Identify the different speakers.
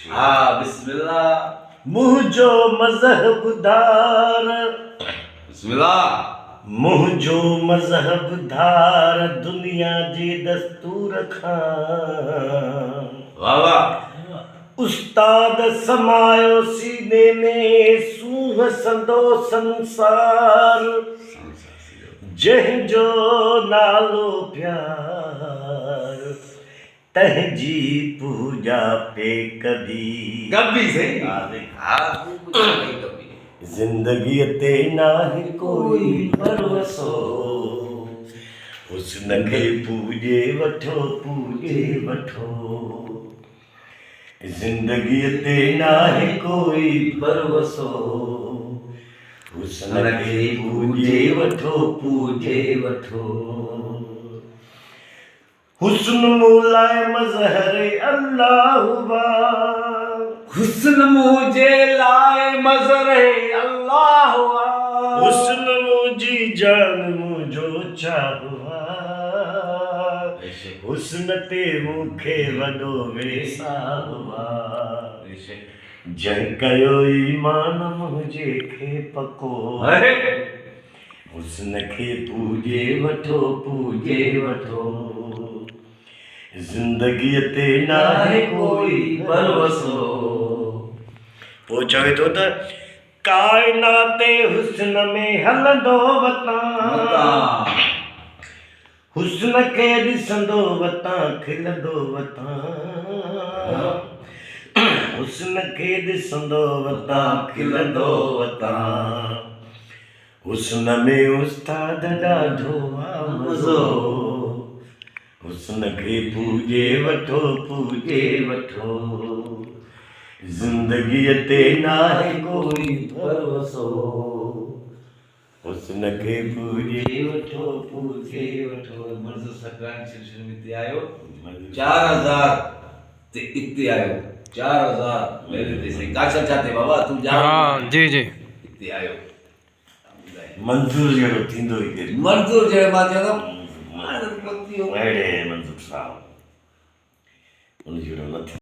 Speaker 1: हाँ बिस्मिल्लाह।
Speaker 2: मुँह जो मजहबदार
Speaker 1: बिस्मिल्लाह।
Speaker 2: मुँह जो मजहबदार दुनिया जी दस्तूर खां
Speaker 1: वाह वाह।
Speaker 2: उस्ताद समायो सीने में सूह संदो संसार जंहिंजो नालो प्यार तंहिंजी पूजा पे कभी
Speaker 1: गब्बी से
Speaker 2: ज़िंदगीअ ते नाहे कोई भरोसो हुस्न खे पूॼे वठो ज़िंदगीअ ते नाहे कोई भरोसो हुस्न खे पूॼे वठो हुस्न मोलाए मज़हर अल्लाह
Speaker 1: हुस्न मुझे लाए मज़रे अल्लाह
Speaker 2: हुस्न मुझी जान मुझो चाहुआ हुस्न ते मूंखे वॾो वेसाहुआ जंहिं कयो ईमान मुंहिंजे खे पको हुस्न खे पूॼे वठो ज़िंदगीअ ते नाहे कोई भरोसो पोइ चवे थो त काइनात हुस्न में हलंदो वतां हुस्न खे ॾिसंदो वतां खिलंदो वतां हुस्न खे ॾिसंदो वतां खिलंदो वतां हुस्न में उस्ताद ॾाढो मज़ो हुस्न खे पूॼे वठो ज़िंदगीअ ते नाहे कोई भरोसो हुस्न खे पूॼे वठो
Speaker 1: मर्ज़ सकान सिलसिले में इते आयो 4000 ते इते आयो 4000 मेरे ते से काशा चाहते बाबा तू जा।
Speaker 3: हाँ जी जी
Speaker 1: इते आयो
Speaker 2: मंज़ूर जहिड़ो थींदो ई केरु
Speaker 1: मंज़ूर जहिड़े मां चयो
Speaker 2: अहिड़े मंज़ूर साहब उन जहिड़ो न थींदो।